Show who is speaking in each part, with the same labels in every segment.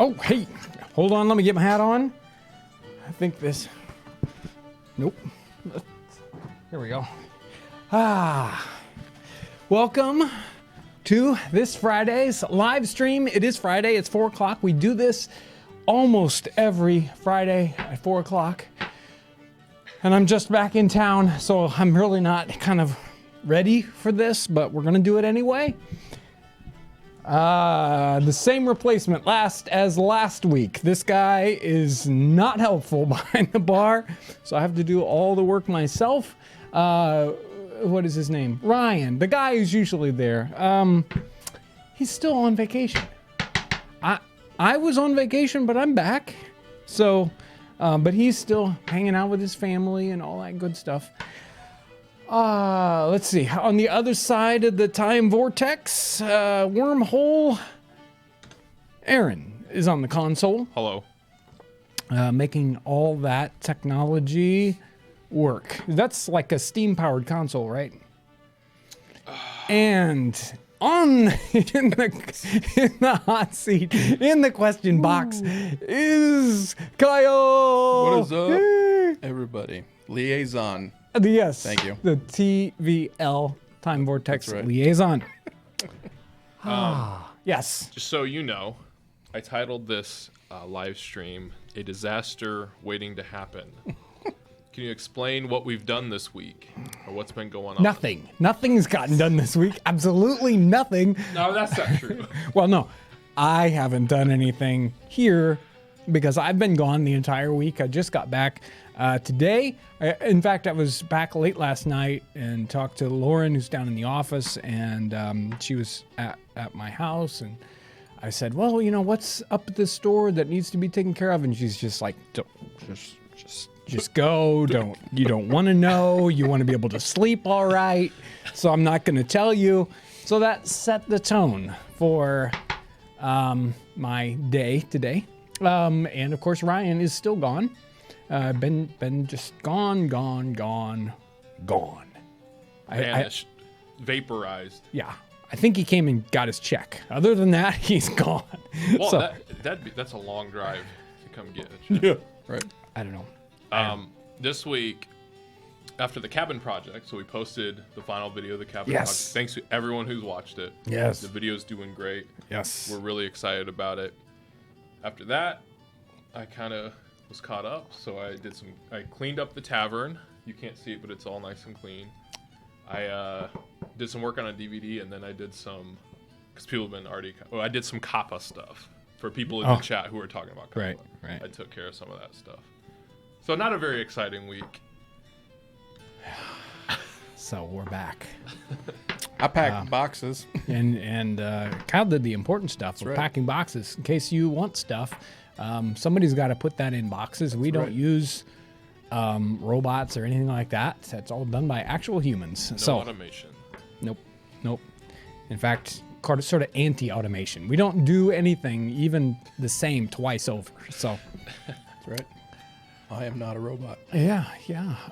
Speaker 1: Oh, hey, hold on. Let me get my hat on. I think this. Nope. Here we go. Welcome to this Friday's live stream. It is Friday. It's 4 o'clock. We do this almost every Friday at 4 o'clock. And I'm just back in town, so I'm really not kind of ready for this, but we're going to do it anyway. The same replacement as last week. This guy is not helpful behind the bar, so I have to do all the work myself. What is his name? Ryan, the guy who's usually there. He's still on vacation. I was on vacation, but I'm back. So, but he's still hanging out with his family and all that good stuff. Let's see. On the other side of the time vortex, wormhole, Aaron is on the console.
Speaker 2: Hello.
Speaker 1: Making all that technology work. That's like a steam-powered console, right? And in the hot seat, in the question box, is Kyle.
Speaker 2: What is up, everybody? Liaison.
Speaker 1: Yes.
Speaker 2: Thank you.
Speaker 1: The TVL, Time Vortex
Speaker 2: That's right.
Speaker 1: Liaison. Yes.
Speaker 2: Just so you know, I titled this live stream, A Disaster Waiting to Happen. Can you explain what we've done this week or what's been going on?
Speaker 1: Nothing. Nothing's gotten done this week. Absolutely nothing.
Speaker 2: No, that's not true.
Speaker 1: Well, no. I haven't done anything here because I've been gone the entire week. I just got back today. In fact, I was back late last night and talked to Lauren, who's down in the office, and she was at my house, and I said, well, you know, what's up at the store that needs to be taken care of? And she's just like, just go. You don't want to know. You want to be able to sleep all right. So I'm not going to tell you. So that set the tone for my day today. And of course, Ryan is still gone. Been just gone.
Speaker 2: Vanished. Vaporized.
Speaker 1: Yeah. I think he came and got his check. Other than that, he's gone.
Speaker 2: Well,
Speaker 1: So,
Speaker 2: that's a long drive to come get it.
Speaker 1: yeah.
Speaker 2: Right.
Speaker 1: I don't know.
Speaker 2: This week, after the cabin project, so we posted the final video of the cabin
Speaker 1: Yes.
Speaker 2: project. Thanks to everyone who's watched it.
Speaker 1: Yes.
Speaker 2: The video's doing great.
Speaker 1: Yes.
Speaker 2: We're really excited about it. After that, I kind of was caught up, so I cleaned up the tavern. You can't see it, but it's all nice and clean. I did some work on a DVD, and then I did some, because people have been already, I did some Kappa stuff for people in the chat who were talking about Kappa.
Speaker 1: Right.
Speaker 2: I took care of some of that stuff. So not a very exciting week.
Speaker 1: So we're back.
Speaker 3: I packed boxes.
Speaker 1: And Kyle did the important stuff of
Speaker 3: right.
Speaker 1: packing boxes. In case you want stuff, somebody's got to put that in boxes. We don't
Speaker 3: right.
Speaker 1: use robots or anything like that. That's all done by actual humans.
Speaker 2: No automation.
Speaker 1: Nope. In fact, sort of anti-automation. We don't do anything even the same twice over. So
Speaker 3: That's right. I am not a robot.
Speaker 1: yeah.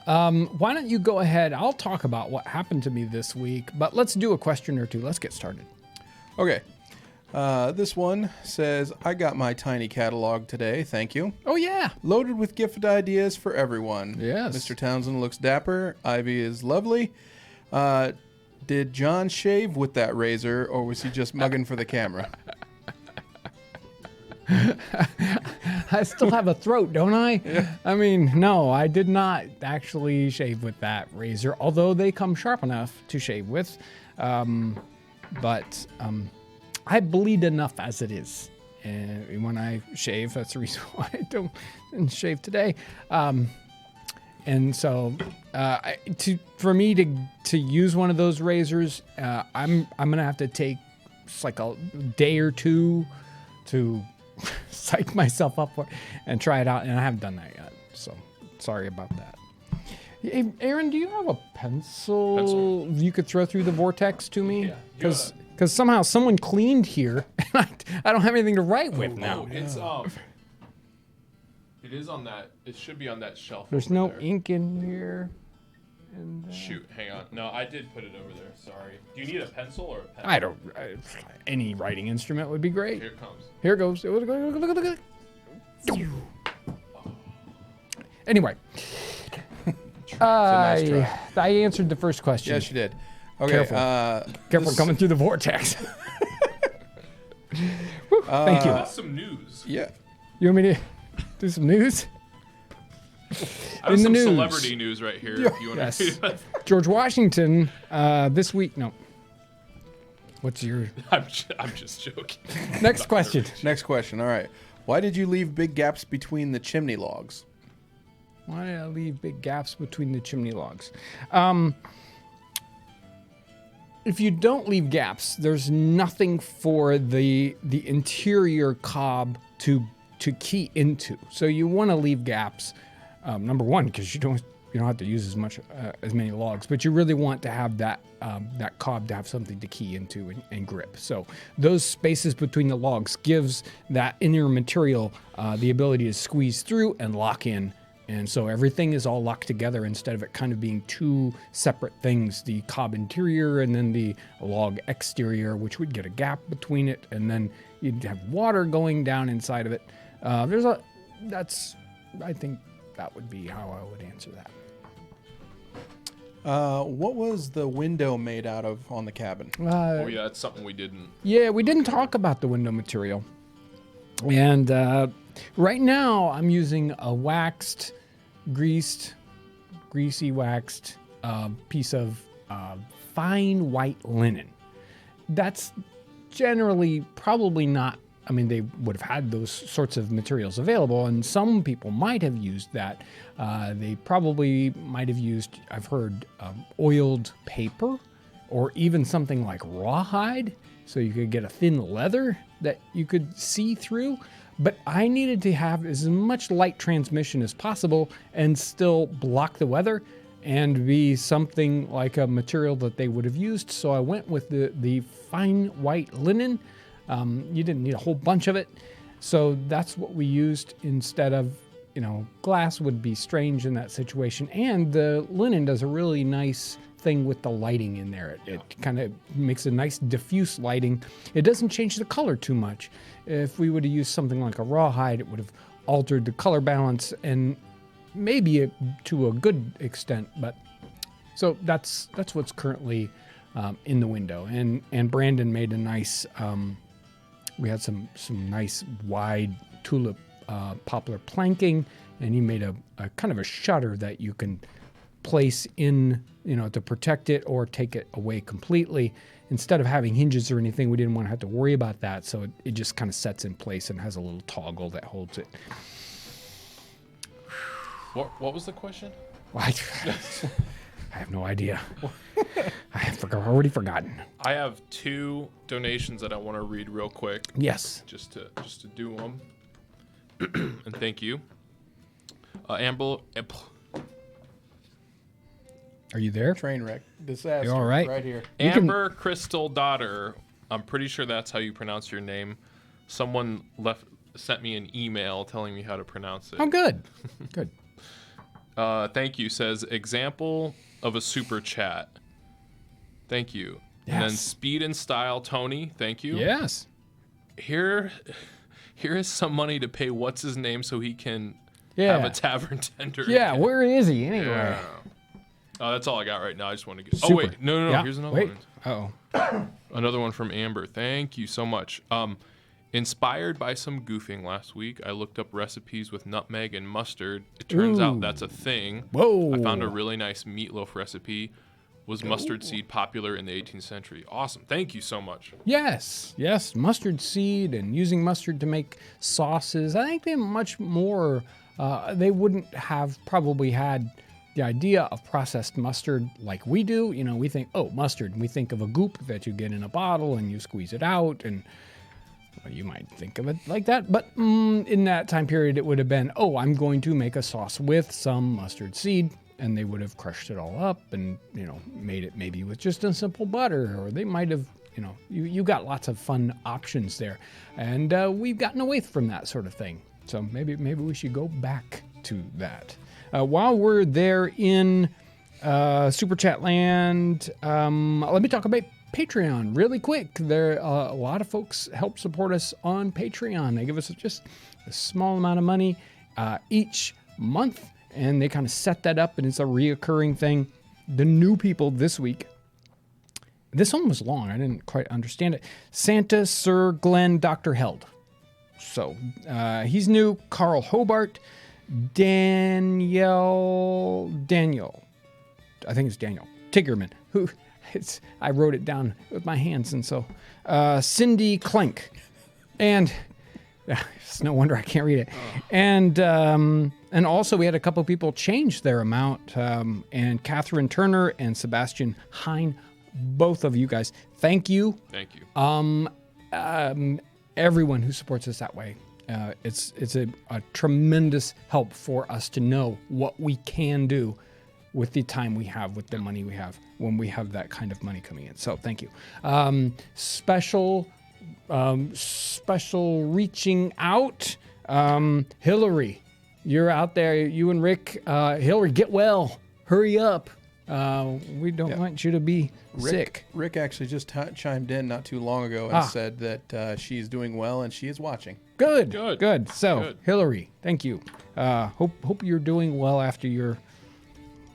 Speaker 1: Why don't you go ahead? I'll talk about what happened to me this week, but let's do a question or two. Let's get started.
Speaker 3: Okay. This one says, I got my tiny catalog today. Thank you.
Speaker 1: Oh yeah.
Speaker 3: Loaded with gift ideas for everyone.
Speaker 1: Yes.
Speaker 3: Mr. Townsend looks dapper. Ivy is lovely. Did John shave with that razor, or was he just mugging for the camera?
Speaker 1: I still have a throat, don't I? Yeah. I mean, no, I did not actually shave with that razor, although they come sharp enough to shave with. But I bleed enough as it is. And when I shave, that's the reason why I didn't shave today. And so, for me to use one of those razors, I'm gonna have to take just like a day or two to psych myself up for and try it out, and I haven't done that yet. So sorry about that. Hey, Aaron, do you have a pencil you could throw through the vortex to me?
Speaker 2: Yeah.
Speaker 1: Because somehow someone cleaned here, and I don't have anything to write with now.
Speaker 2: It's it is on that. It should be on that shelf.
Speaker 1: There's
Speaker 2: over
Speaker 1: no
Speaker 2: there.
Speaker 1: ink in here. And
Speaker 2: Shoot, hang on. No, I did put it over there. Sorry. Do you need a pencil or a pen?
Speaker 1: I don't. Any writing instrument would be great.
Speaker 2: Here it comes.
Speaker 1: Here it goes. Anyway,
Speaker 3: It's a nice try.
Speaker 1: I answered the first question.
Speaker 3: Yes, you did. Okay.
Speaker 1: Careful. Careful coming through the vortex. Woo, thank you.
Speaker 2: That's some news.
Speaker 3: Yeah.
Speaker 1: You want me to do some news?
Speaker 2: I have
Speaker 1: In the
Speaker 2: some
Speaker 1: news.
Speaker 2: celebrity news right here. If you want
Speaker 1: Yes.
Speaker 2: to read it.
Speaker 1: George Washington this week. No. What's your
Speaker 2: I'm just joking.
Speaker 1: next question?
Speaker 3: Next question. All right. Why did you leave big gaps between the chimney logs?
Speaker 1: Why did I leave big gaps between the chimney logs? If you don't leave gaps, there's nothing for the interior cob to key into. So you want to leave gaps. Number one, because you don't have to use as many logs, but you really want to have that cob to have something to key into and grip. So those spaces between the logs gives that inner material the ability to squeeze through and lock in. And so everything is all locked together instead of it kind of being two separate things, the cob interior and then the log exterior, which would get a gap between it. And then you'd have water going down inside of it. I think that would be how I would answer that.
Speaker 3: What was the window made out of on the cabin?
Speaker 2: Oh yeah, that's something we didn't.
Speaker 1: Yeah, we didn't talk about the window material. And right now I'm using a greasy waxed piece of fine white linen. That's generally probably not, I mean, they would have had those sorts of materials available, and some people might have used that. They probably might have used, I've heard, oiled paper or even something like rawhide, so you could get a thin leather that you could see through. But I needed to have as much light transmission as possible and still block the weather and be something like a material that they would have used. So I went with the fine white linen. You didn't need a whole bunch of it. So that's what we used instead of, glass would be strange in that situation. And the linen does a really nice thing with the lighting in there. It kind of makes a nice diffuse lighting. It doesn't change the color too much. If we would have used something like a rawhide, it would have altered the color balance and maybe to a good extent. But so that's what's currently in the window. And Brandon made a nice. We had some nice wide tulip poplar planking, and he made a kind of a shutter that you can place in, to protect it or take it away completely. Instead of having hinges or anything, we didn't want to have to worry about that. So it just kind of sets in place and has a little toggle that holds it.
Speaker 2: What was the question?
Speaker 1: I have no idea. I have already forgotten.
Speaker 2: I have 2 donations that I want to read real quick.
Speaker 1: Yes.
Speaker 2: Just to do them. And thank you. Amber.
Speaker 1: Are you there?
Speaker 3: Trainwreck. Disaster.
Speaker 1: You all right?
Speaker 3: Right here.
Speaker 2: Amber Crystal Daughter. I'm pretty sure that's how you pronounce your name. Someone sent me an email telling me how to pronounce it.
Speaker 1: Oh, good. Good.
Speaker 2: Thank you. Says example of a super chat. Thank you.
Speaker 1: Yes.
Speaker 2: And then Speed and Style Tony. Thank you.
Speaker 1: Yes.
Speaker 2: Here is some money to pay what's his name so he can
Speaker 1: Yeah.
Speaker 2: have a tavern tender.
Speaker 1: Yeah.
Speaker 2: again.
Speaker 1: Where is he anyway?
Speaker 2: Yeah. That's all I got right now. I just want to get.
Speaker 1: Super.
Speaker 2: Oh wait, no.
Speaker 1: Yeah.
Speaker 2: Here's another
Speaker 1: Wait.
Speaker 2: one.
Speaker 1: Uh-oh.
Speaker 2: Another one from Amber. Thank you so much. Inspired by some goofing last week, I looked up recipes with nutmeg and mustard. It turns
Speaker 1: Ooh.
Speaker 2: out that's a thing.
Speaker 1: Whoa.
Speaker 2: I found a really nice meatloaf recipe. Was mustard seed popular in the 18th century? Awesome. Thank you so much.
Speaker 1: Yes. Mustard seed and using mustard to make sauces. I think they're much more. They wouldn't have probably had the idea of processed mustard like we do. We think, mustard. And we think of a goop that you get in a bottle and you squeeze it out. And well, you might think of it like that. But in that time period, it would have been, I'm going to make a sauce with some mustard seed. And they would have crushed it all up and, made it maybe with just a simple butter. Or they might have, you got lots of fun options there. And we've gotten away from that sort of thing. So maybe we should go back to that. While we're there in Super Chat Land. Let me talk about Patreon really quick. There a lot of folks help support us on Patreon. They give us just a small amount of money each month, and they kind of set that up, and it's a reoccurring thing. The new people this week. This one was long. I didn't quite understand it. Santa, Sir Glenn, Dr. Held. So he's new. Carl Hobart, Daniel, I think it's Daniel Tiggerman, who I wrote it down with my hands, and so Cindy Clink, and it's no wonder I can't read it. And also we had a couple people change their amount, and Catherine Turner and Sebastian Hine, both of you guys, thank you.
Speaker 2: Thank you.
Speaker 1: Everyone who supports us that way. It's a tremendous help for us to know what we can do with the time we have, with the money we have, when we have that kind of money coming in. So thank you. Special reaching out. Hillary, you're out there. You and Rick. Hillary, get well. Hurry up. We don't want you to be sick.
Speaker 3: Rick actually just chimed in not too long ago and said that she's doing well and she is watching.
Speaker 1: Good. So, Hillary, thank you. Hope you're doing well after your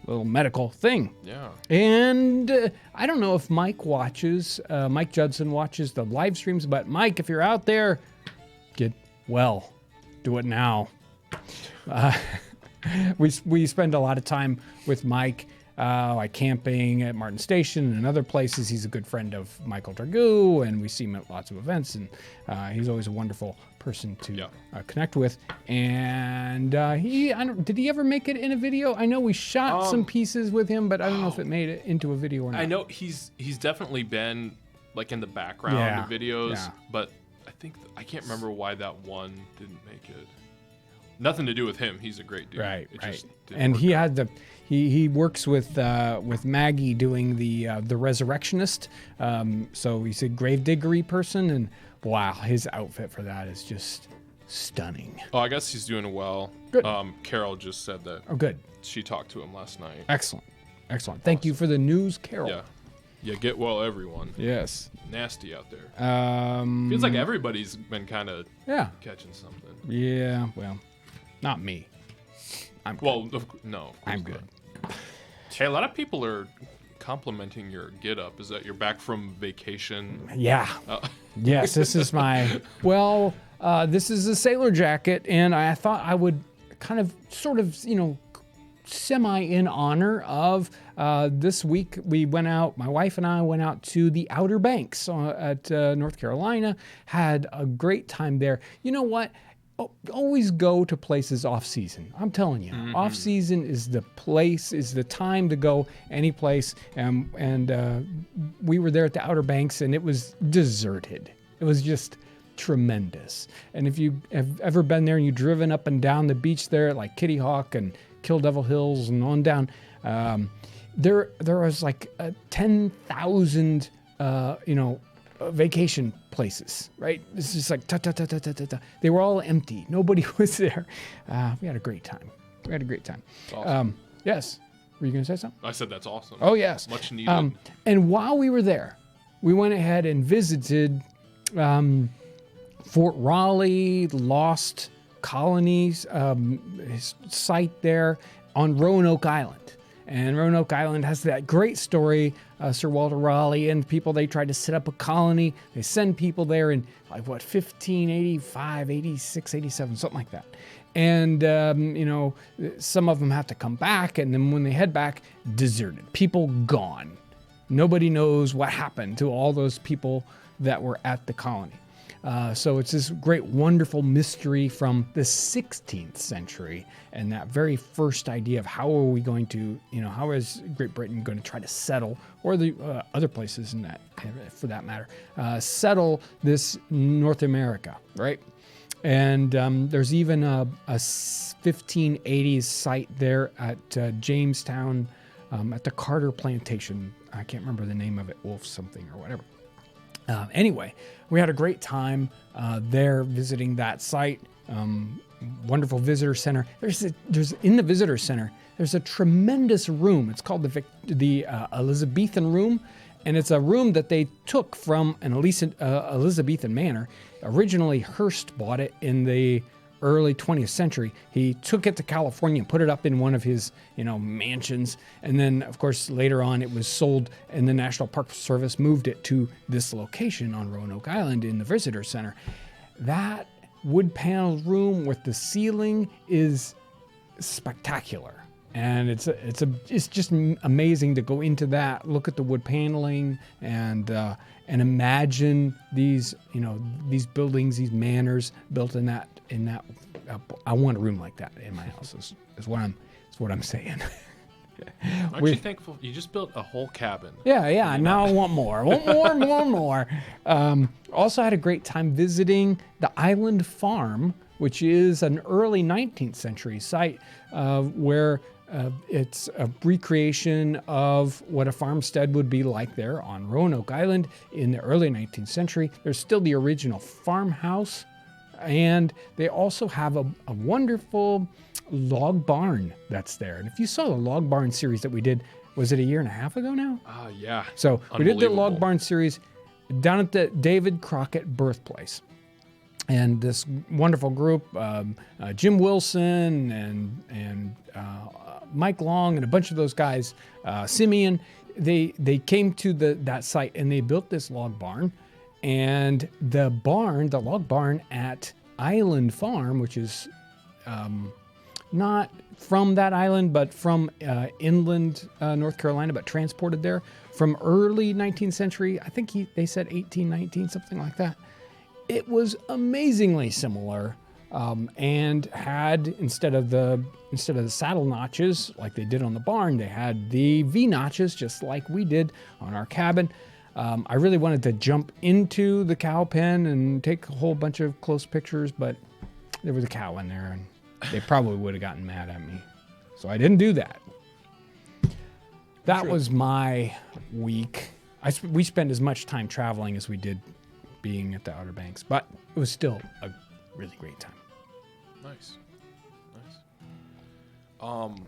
Speaker 1: little medical thing.
Speaker 2: Yeah.
Speaker 1: And I don't know if Mike Judson watches the live streams, but Mike, if you're out there, get well. Do it now. We spend a lot of time with Mike, like camping at Martin Station and other places. He's a good friend of Michael Dragoo, and we see him at lots of events, and he's always a wonderful person to connect with. And did he ever make it in a video? I know we shot some pieces with him, but I don't know if it made it into a video or not.
Speaker 2: I know he's definitely been like in the background of videos, but I can't remember why that one didn't make it. Nothing to do with him. He's a great dude.
Speaker 1: Right.
Speaker 2: Just
Speaker 1: and he had he works with Maggie doing the Resurrectionist. So he's a gravediggery person, and wow, his outfit for that is just stunning.
Speaker 2: Oh, I guess he's doing well.
Speaker 1: Good.
Speaker 2: Carol just said that.
Speaker 1: Oh, good.
Speaker 2: She talked to him last night.
Speaker 1: Excellent. Thank you for the news, Carol.
Speaker 2: Yeah, get well, everyone.
Speaker 1: Yes.
Speaker 2: Nasty out there. Feels like everybody's been kind of catching something.
Speaker 1: Yeah, well, not me. I'm good.
Speaker 2: Well, no.
Speaker 1: I'm good.
Speaker 2: Hey, a lot of people are complimenting your get-up. Is that you're back from vacation?
Speaker 1: Yeah. Yes, this is my... Well, this is a sailor jacket, and I thought I would kind of, sort of, semi in honor of this week. We went out, my wife and I went out to the Outer Banks at North Carolina, had a great time there. You know what? Always go to places off season. I'm telling you, off season is the place, is the time to go any place. And we were there at the Outer Banks, and it was deserted. It was just tremendous. And if you have ever been there and you've driven up and down the beach there, like Kitty Hawk and Kill Devil Hills and on down, there was like 10,000 vacation places, right? This is like they were all empty. Nobody was there. We had a great time. Awesome. Yes. Were you going to say something?
Speaker 2: I said that's awesome.
Speaker 1: Oh, yes.
Speaker 2: Much needed.
Speaker 1: And while we were there, we went ahead and visited Fort Raleigh, Lost Colonies site there on Roanoke Island. And Roanoke Island has that great story, Sir Walter Raleigh and people, they tried to set up a colony. They send people there in 1585, 86, 87, something like that. And, some of them have to come back. And then when they head back, deserted. People gone. Nobody knows what happened to all those people that were at the colony. So it's this great, wonderful mystery from the 16th century, and that very first idea of how are we going to, how is Great Britain going to try to settle, or the other places in that, for that matter, settle this North America, right? And there's even a 1580s site there at Jamestown, at the Carter Plantation. I can't remember the name of it, Wolf something or whatever. Anyway, we had a great time there visiting that site. Wonderful visitor center. There's in the visitor center, there's a tremendous room. It's called the Elizabethan room, and it's a room that they took from an Elizabethan manor. Originally, Hearst bought it in the early 20th century. He took it to California and put it up in one of his, mansions. And then, of course, later on, it was sold, and the National Park Service moved it to this location on Roanoke Island in the Visitor Center. That wood paneled room with the ceiling is spectacular. And it's just amazing to go into that, look at the wood paneling, and imagine these buildings, these manors built in that. I want a room like that in my house. Is what I'm saying.
Speaker 2: Aren't you thankful you just built a whole cabin?
Speaker 1: Yeah. Now I want more. More. Also had a great time visiting the Island Farm, which is an early 19th century site where it's a recreation of what a farmstead would be like there on Roanoke Island in the early 19th century. There's still the original farmhouse, and they also have a wonderful log barn that's there. And if you saw the log barn series that we did, was it a year and a half ago now?
Speaker 2: Yeah.
Speaker 1: So we did the log barn series down at the David Crockett birthplace. And this wonderful group, Jim Wilson and Mike Long and a bunch of those guys, Simeon, they came to that site and they built this log barn. And the log barn at Island Farm, which is not from that island, but from inland North Carolina, but transported there from early 19th century. I think they said 1819, something like that. It was amazingly similar, and had instead of the saddle notches like they did on the barn, they had the V notches just like we did on our cabin. I really wanted to jump into the cow pen and take a whole bunch of close pictures, but there was a cow in there, and they probably would have gotten mad at me, so I didn't do that. That was my week. We spent as much time traveling as we did being at the Outer Banks, but it was still a really great time.
Speaker 2: Nice. Can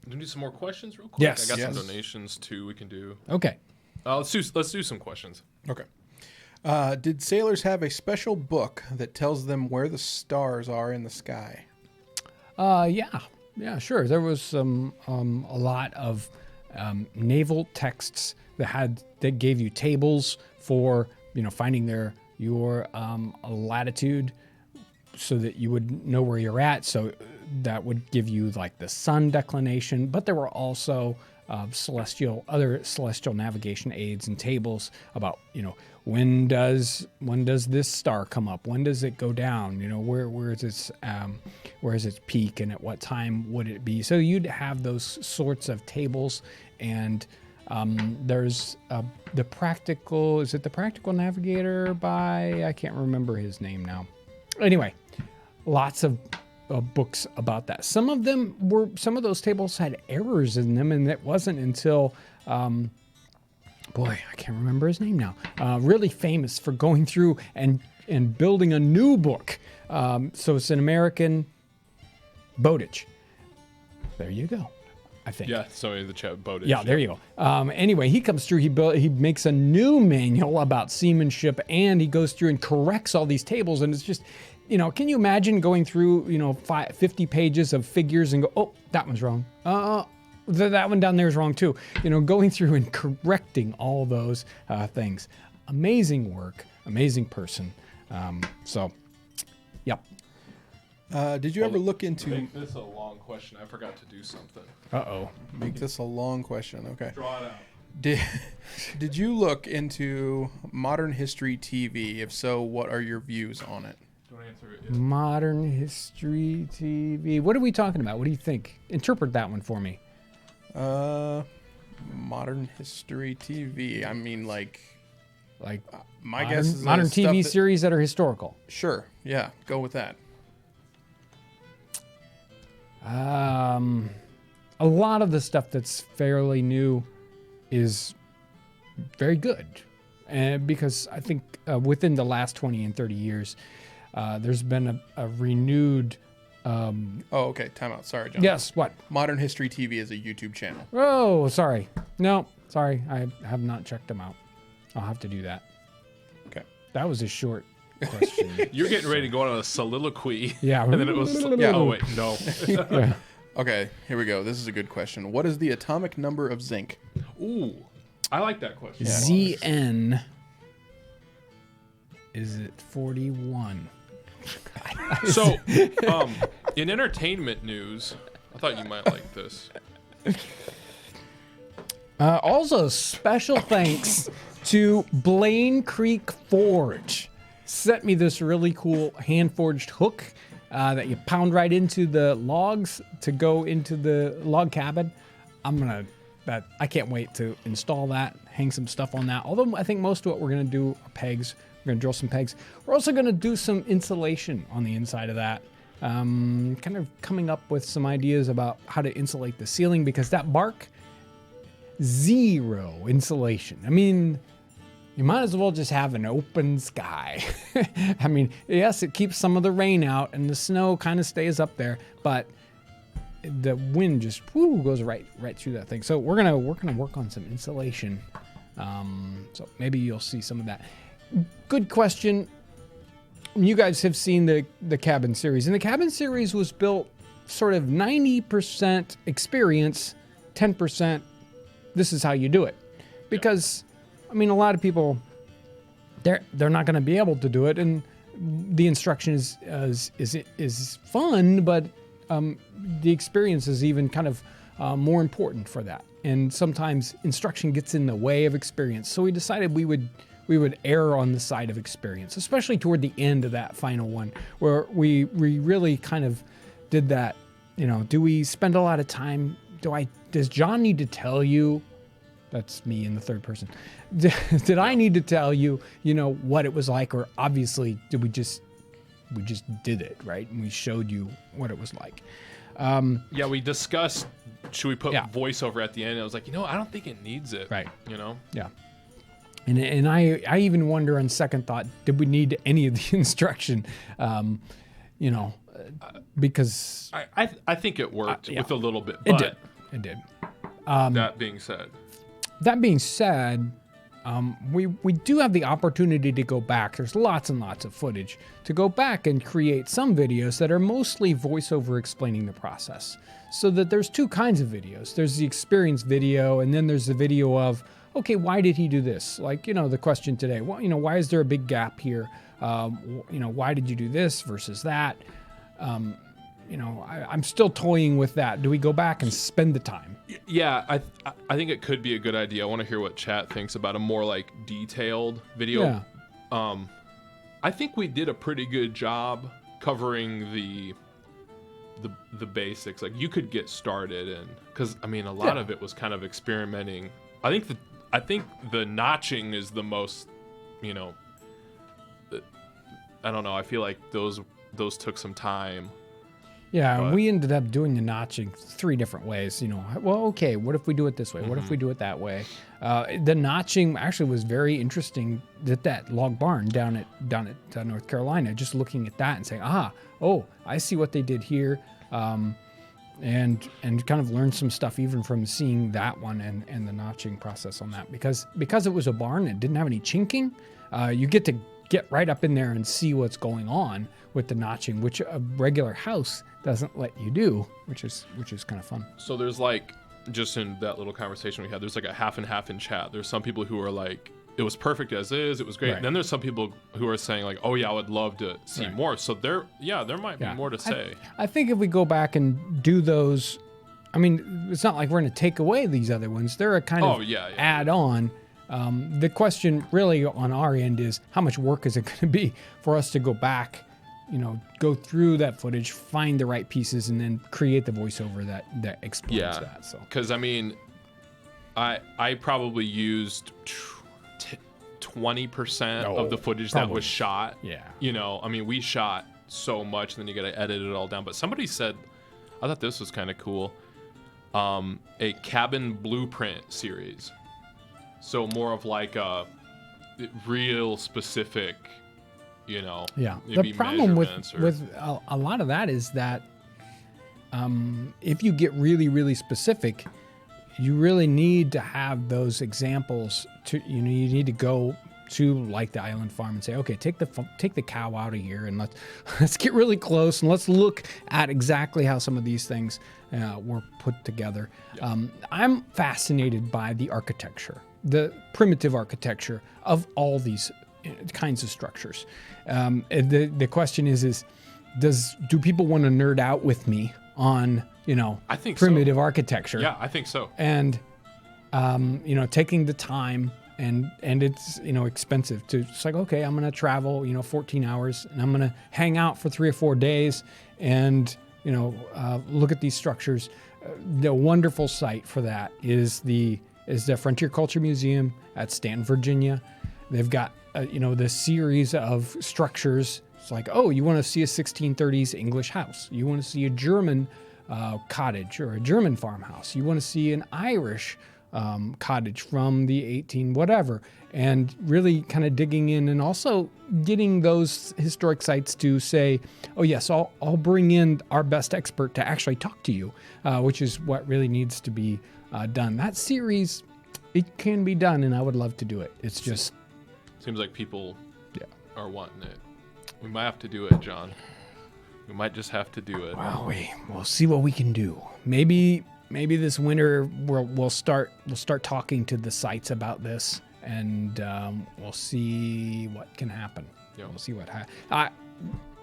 Speaker 2: we do some more questions real quick?
Speaker 1: Yes.
Speaker 2: I got some donations too we can do.
Speaker 1: Okay.
Speaker 2: Let's do some questions.
Speaker 3: Okay. Did sailors have a special book that tells them where the stars are in the sky?
Speaker 1: Yeah, sure. There was a lot of naval texts that gave you tables for finding your latitude, so that you would know where you're at. So that would give you like the sun declination, but there were also other celestial navigation aids and tables about when does this star come up, when does it go down, where is its peak, and at what time would it be. So you'd have those sorts of tables. And there's the Practical Navigator by, I can't remember his name now. Anyway, lots of books about that. Some of those tables had errors in them, and it wasn't until, I can't remember his name now. Really famous for going through and building a new book. So it's an American Bowditch. There you go. I think.
Speaker 2: Yeah, sorry, the chat Bowditch.
Speaker 1: Yeah, there you go. Anyway, he comes through, he makes a new manual about seamanship, and he goes through and corrects all these tables, and it's just, can you imagine going through, 50 pages of figures and go, oh, that one's wrong. That one down there is wrong too. Going through and correcting all those things. Amazing work, amazing person. Yep.
Speaker 3: Did you ever look into...
Speaker 2: Make this a long question. I forgot to do something.
Speaker 1: Uh-oh.
Speaker 3: Make this a long question. Okay.
Speaker 2: Draw it out.
Speaker 3: Did you look into modern history TV? If so, what are your views on it?
Speaker 2: Don't answer it yet.
Speaker 1: Modern history TV. What are we talking about? What do you think? Interpret that one for me.
Speaker 3: Modern history TV. I mean, like my
Speaker 1: modern,
Speaker 3: guess is
Speaker 1: modern TV series that are historical.
Speaker 3: Sure. Yeah. Go with that.
Speaker 1: A lot of the stuff that's fairly new is very good. And because I think within the last 20 and 30 years, there's been a renewed
Speaker 3: Oh, okay. Time out. Sorry, John.
Speaker 1: Yes, what?
Speaker 3: Modern History TV is a YouTube channel.
Speaker 1: Oh, sorry. No, sorry. I have not checked them out. I'll have to do that.
Speaker 3: Okay.
Speaker 1: That was a short question.
Speaker 2: You're getting ready to go on a soliloquy.
Speaker 1: Yeah.
Speaker 2: And then it was.
Speaker 3: Yeah.
Speaker 2: Oh wait, no.
Speaker 1: Yeah.
Speaker 3: Okay, here we go. This is a good question. What is the atomic number of zinc?
Speaker 2: Ooh, I like that question.
Speaker 1: ZN. Is it 41?
Speaker 2: So, in entertainment news, I thought you might like this.
Speaker 1: Also, special thanks to Blaine Creek Forge. Sent me this really cool hand-forged hook that you pound right into the logs to go into the log cabin. I can't wait to install that, hang some stuff on that. Although I think most of what we're gonna do are pegs. We're gonna drill some pegs. We're also gonna do some insulation on the inside of that. Kind of coming up with some ideas about how to insulate the ceiling, because that bark, zero insulation. I mean, you might as well just have an open sky. I mean, yes, it keeps some of the rain out and the snow kind of stays up there, but the wind just goes right through that thing. So we're gonna work on some insulation. So maybe you'll see some of that. Good question. You guys have seen the cabin series, and the cabin series was built sort of 90% experience, 10% this is how you do it. Because I mean, a lot of people, they're not going to be able to do it, and the instruction is fun, but the experience is even kind of more important for that. And sometimes instruction gets in the way of experience. So we decided we would err on the side of experience, especially toward the end of that final one, where we really kind of did that. You know, do we spend a lot of time? Does John need to tell you? That's me in the third person. Did I need to tell you, what it was like, or obviously we just did it, right? And we showed you what it was like.
Speaker 2: Yeah, we discussed, should we put
Speaker 1: Yeah.
Speaker 2: voiceover at the end? I was like, I don't think it needs it.
Speaker 1: Right.
Speaker 2: Yeah.
Speaker 1: And I even wonder on second thought, did we need any of the instruction? Because
Speaker 2: I think it worked
Speaker 1: yeah.
Speaker 2: with a little bit.
Speaker 1: It
Speaker 2: But
Speaker 1: did. It did.
Speaker 2: that being said,
Speaker 1: we do have the opportunity to go back. There's lots and lots of footage to go back and create some videos that are mostly voiceover explaining the process. So that there's two kinds of videos. There's the experience video, and then there's the video of, okay, why did he do this? Like, the question today, well, why is there a big gap here? Why did you do this versus that? I'm still toying with that. Do we go back and spend the time?
Speaker 2: yeah, I think it could be a good idea. I want to hear what chat thinks about a more like detailed video.
Speaker 1: Yeah.
Speaker 2: I think we did a pretty good job covering the basics. Like, you could get started, and because a lot of it was kind of experimenting. I think the notching is the most, I don't know. I feel like those took some time.
Speaker 1: Yeah,
Speaker 2: But-
Speaker 1: we ended up doing the notching 3 different ways. Well, okay, what if we do it this way? What if we do it that way? The notching actually was very interesting. That log barn down at North Carolina, just looking at that and saying, I see what they did here, and kind of learned some stuff even from seeing that one and the notching process on that. Because it was a barn and didn't have any chinking, you get to get right up in there and see what's going on with the notching, which a regular house doesn't let you do, which is kind of fun.
Speaker 2: So there's like, just in that little conversation we had, there's like a half and half in chat. There's some people who are like, it was perfect as is, it was great.
Speaker 1: Right.
Speaker 2: And then there's some people who are saying like, oh yeah, I would love to see
Speaker 1: Right.
Speaker 2: more. So there might be more to say.
Speaker 1: I think if we go back and do those, it's not like we're going to take away these other ones. They're a kind of add on. The question really on our end is, how much work is it going to be for us to go back, go through that footage, find the right pieces, and then create the voiceover that explains that. So,
Speaker 2: because I probably used 20% of the footage that was shot.
Speaker 1: Yeah.
Speaker 2: We shot so much, and then you got to edit it all down. But somebody said, I thought this was kind of cool, a cabin blueprint series. So more of like a real specific,
Speaker 1: Yeah.
Speaker 2: maybe
Speaker 1: The problem with
Speaker 2: measurements or-
Speaker 1: a lot of that is that if you get really, really specific, you really need to have those examples. You need to go to like the island farm and say, okay, take the cow out of here and let's get really close and let's look at exactly how some of these things were put together. Yeah. I'm fascinated by the architecture, the primitive architecture of all these kinds of structures. The question is do people want to nerd out with me on,
Speaker 2: I think
Speaker 1: primitive architecture?
Speaker 2: Yeah, I think so.
Speaker 1: And, taking the time and it's, expensive to, it's like, okay, I'm going to travel, 14 hours and I'm going to hang out for 3 or 4 days and, look at these structures. The wonderful site for that is the Frontier Culture Museum at Stanton, Virginia. They've got, this series of structures. It's like, oh, you want to see a 1630s English house. You want to see a German cottage or a German farmhouse. You want to see an Irish cottage from the 18 whatever, and really kind of digging in and also getting those historic sites to say, oh yes, I'll bring in our best expert to actually talk to you, which is what really needs to be done. That series, it can be done, and I would love to do it. It's just
Speaker 2: seems like people are wanting it. We might have to do it, John. We might just have to do it.
Speaker 1: Well, we'll see what we can do. Maybe this winter we'll start talking to the sites about this, and we'll see what can happen. Yeah, we'll see what happens.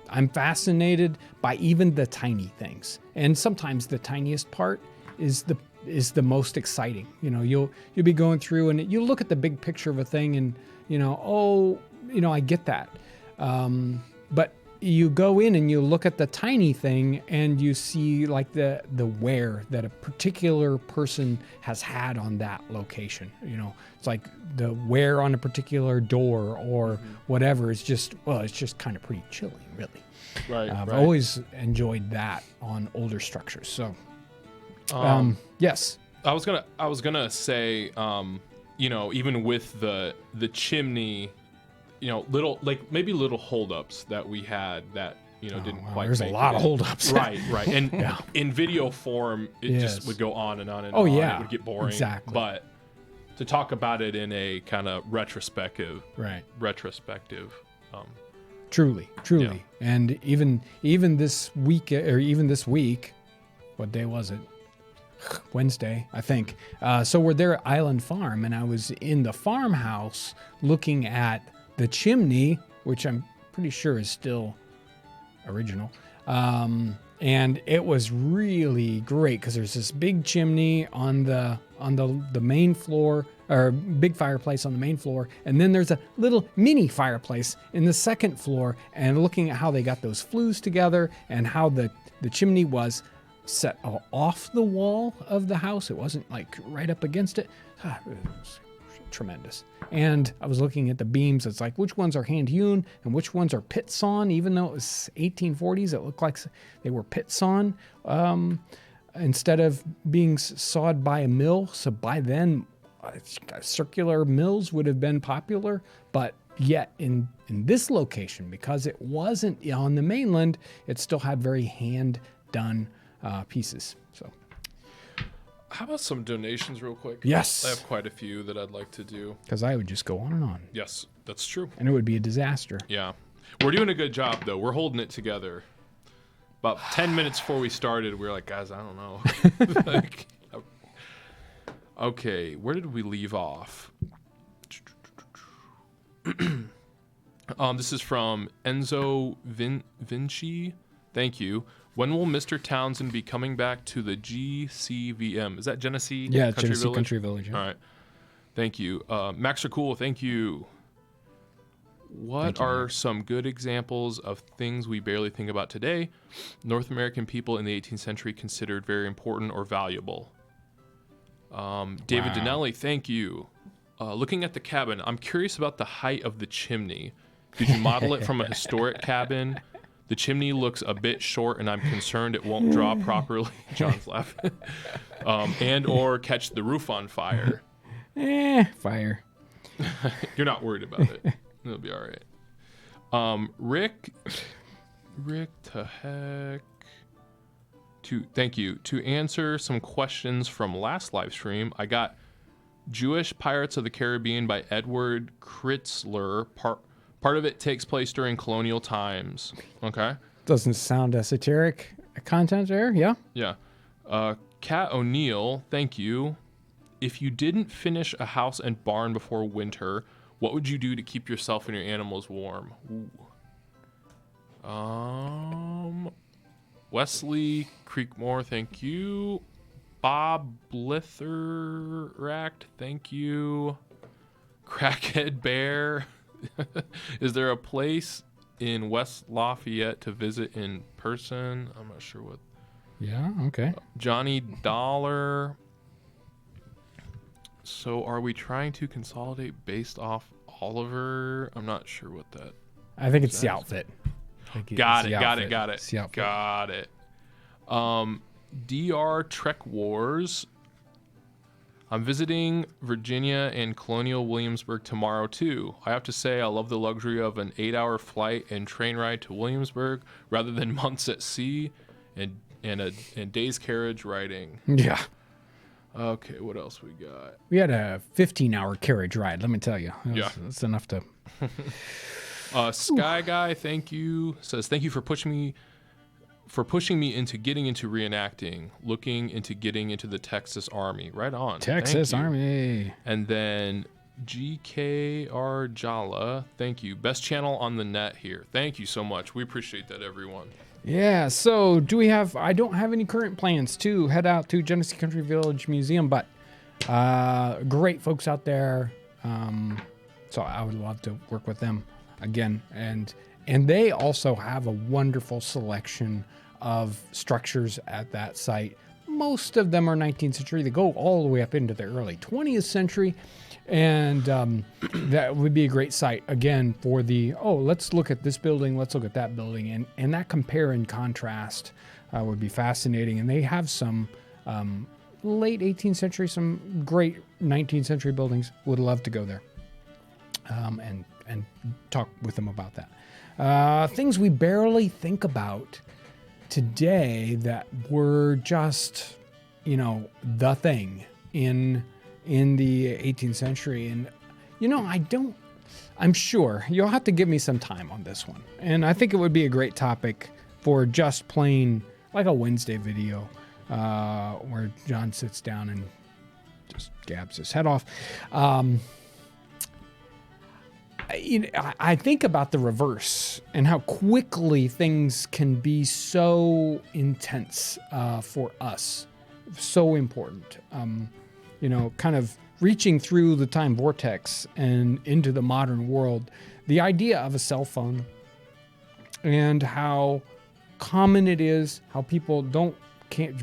Speaker 1: I'm fascinated by even the tiny things, and sometimes the tiniest part is the most exciting. You'll be going through and you look at the big picture of a thing, and I get that. But you go in and you look at the tiny thing and you see like the wear that a particular person has had on that location. It's like the wear on a particular door or whatever. It's just kind of pretty chilling, really.
Speaker 2: Right.
Speaker 1: I've always enjoyed that on older structures. So, yes.
Speaker 2: I was gonna say, even with the chimney, maybe little holdups that we had that didn't quite.
Speaker 1: There's a lot of holdups.
Speaker 2: Right. And in video form, it just would go on and on and on.
Speaker 1: Yeah.
Speaker 2: It would get boring.
Speaker 1: Exactly.
Speaker 2: But to talk about it in a kind of retrospective.
Speaker 1: Truly. Yeah. And even this week, what day was it? Wednesday, I think. So we're there at Island Farm, and I was in the farmhouse looking at the chimney, which I'm pretty sure is still original. And it was really great because there's this big chimney on the main floor, or big fireplace on the main floor, and then there's a little mini fireplace in the second floor. And looking at how they got those flues together and how the chimney was set off the wall of the house. It wasn't like right up against it. It was tremendous. And I was looking at the beams. It's like, which ones are hand hewn and which ones are pit sawn? Even though it was 1840s, it looked like they were pit sawn instead of being sawed by a mill. So by then, circular mills would have been popular. But yet in this location, because it wasn't on the mainland, it still had very hand done pieces. So,
Speaker 2: how about some donations real quick?
Speaker 1: Yes.
Speaker 2: I have quite a few that I'd like to do.
Speaker 1: Because I would just go on and on.
Speaker 2: Yes, that's true.
Speaker 1: And it would be a disaster.
Speaker 2: Yeah. We're doing a good job, though. We're holding it together. About 10 minutes before we started, we were like, guys, I don't know. Okay, where did we leave off? This is from Enzo Vinci. Thank you. When will Mr. Townsend be coming back to the GCVM? Is that Genesee?
Speaker 1: Yeah, Genesee Country Village. Yeah.
Speaker 2: All right. Thank you. Max are cool. Thank you. What are some good examples of things we barely think about today? North American people in the 18th century considered very important or valuable. David Dinelli, thank you. Looking at the cabin, I'm curious about the height of the chimney. Did you model it from a historic cabin? The chimney looks a bit short, and I'm concerned it won't draw properly. John's laughing. And or catch the roof on fire.
Speaker 1: Fire.
Speaker 2: You're not worried about it. It'll be all right. Rick to heck. Thank you. To answer some questions from last live stream, I got Jewish Pirates of the Caribbean by Edward Kritzler. Part of it takes place during colonial times. Okay.
Speaker 1: Doesn't sound esoteric content there, yeah?
Speaker 2: Yeah. Kat O'Neill, thank you. If you didn't finish a house and barn before winter, what would you do to keep yourself and your animals warm? Ooh. Wesley Creekmore, thank you. Bob Blitheract, thank you. Crackhead Bear. Is there a place in West Lafayette to visit in person? I'm not sure what.
Speaker 1: Yeah, okay.
Speaker 2: Johnny Dollar. So are we trying to consolidate based off Oliver? I'm not sure what that.
Speaker 1: I think it's the outfit.
Speaker 2: Got it.
Speaker 1: It's the outfit.
Speaker 2: Got it. DR Trek Wars. I'm visiting Virginia and Colonial Williamsburg tomorrow too. I have to say I love the luxury of an 8-hour flight and train ride to Williamsburg rather than months at sea and days carriage riding.
Speaker 1: Yeah.
Speaker 2: Okay, what else we got?
Speaker 1: We had a 15-hour carriage ride, let me tell you. That's enough to...
Speaker 2: Sky Guy, thank you. Says, thank you for pushing me into getting into reenacting, looking into getting into the Texas Army. Right on.
Speaker 1: Texas Army.
Speaker 2: And then GKR Jala, thank you. Best channel on the net here. Thank you so much. We appreciate that, everyone.
Speaker 1: Yeah, so I don't have any current plans to head out to Genesee Country Village Museum, but great folks out there. So I would love to work with them again. And they also have a wonderful selection of structures at that site. Most of them are 19th century. They go all the way up into the early 20th century. And that would be a great site, again, for let's look at this building, let's look at that building. And that compare and contrast would be fascinating. And they have some late 18th century, some great 19th century buildings. Would love to go there and talk with them about that. Things we barely think about today that were just, the thing in the 18th century. And, I'm sure you'll have to give me some time on this one. And I think it would be a great topic for just plain like a Wednesday video where John sits down and just gabs his head off. I think about the reverse and how quickly things can be so intense for us, so important. Kind of reaching through the time vortex and into the modern world. The idea of a cell phone and how common it is, how people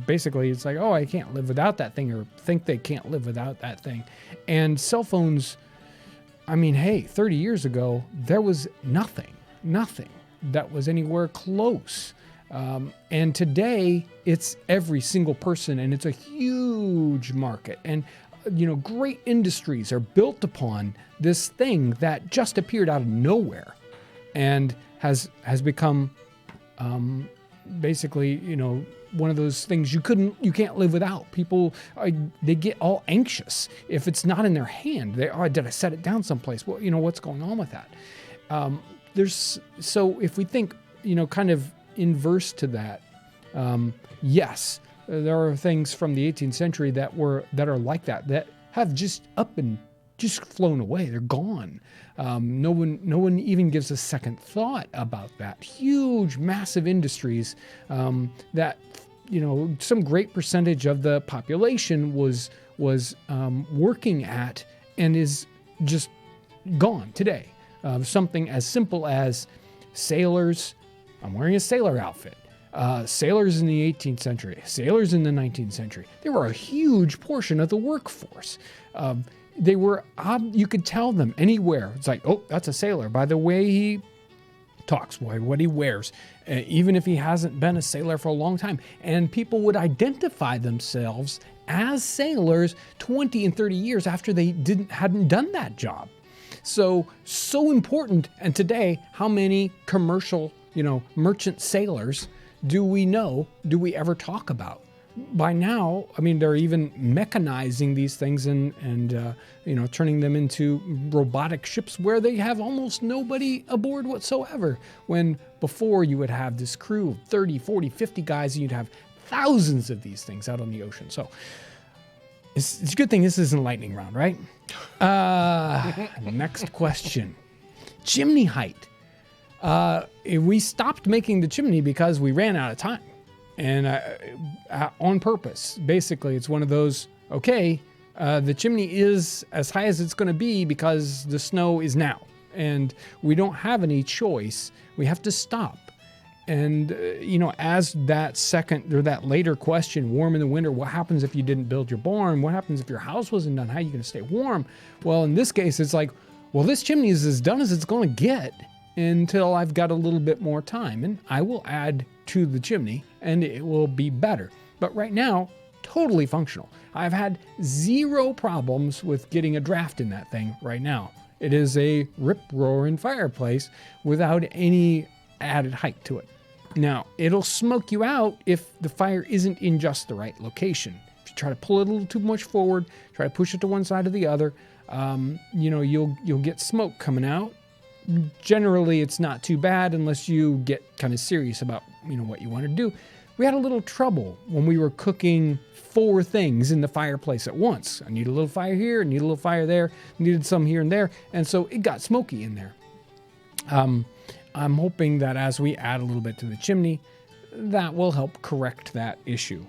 Speaker 1: basically it's like, oh, I can't live without that thing, or think they can't live without that thing. And cell phones, 30 years ago, there was nothing that was anywhere close. And today, it's every single person, and it's a huge market. And, great industries are built upon this thing that just appeared out of nowhere and has become basically, one of those things you can't live without. People, they get all anxious if it's not in their hand. Did I set it down someplace? Well, what's going on with that? So if we think, kind of inverse to that, yes, there are things from the 18th century that are like that have just up and just flown away. They're gone. No one even gives a second thought about that. Huge, massive industries that some great percentage of the population was working at and is just gone today. Something as simple as sailors. I'm wearing a sailor outfit. Sailors in the 18th century, sailors in the 19th century. They were a huge portion of the workforce. They were, you could tell them anywhere. It's like, oh, that's a sailor by the way he talks, what he wears, even if he hasn't been a sailor for a long time. And people would identify themselves as sailors 20 and 30 years after they hadn't done that job. So important. And today, how many commercial, merchant sailors do we know, do we ever talk about? By now, I mean, they're even mechanizing these things and turning them into robotic ships where they have almost nobody aboard whatsoever. When before you would have this crew of 30, 40, 50 guys, and you'd have thousands of these things out on the ocean. So it's a good thing this isn't lightning round, right? Next question. Chimney height. We stopped making the chimney because we ran out of time. And on purpose. Basically, it's one of those, the chimney is as high as it's going to be because the snow is now. And we don't have any choice. We have to stop. And, as that second or that later question, warm in the winter, what happens if you didn't build your barn? What happens if your house wasn't done? How are you going to stay warm? Well, in this case, it's like, well, this chimney is as done as it's going to get until I've got a little bit more time. And I will add to the chimney and it will be better. But right now, totally functional. I've had zero problems with getting a draft in that thing right now. It is a rip-roaring fireplace without any added height to it. Now, it'll smoke you out if the fire isn't in just the right location. If you try to pull it a little too much forward, try to push it to one side or the other, you'll get smoke coming out. Generally, it's not too bad unless you get kind of serious about what you want to do. We had a little trouble when we were cooking 4 things in the fireplace at once. I need a little fire here, I need a little fire there, needed some here and there, and so it got smoky in there. I'm hoping that as we add a little bit to the chimney, that will help correct that issue.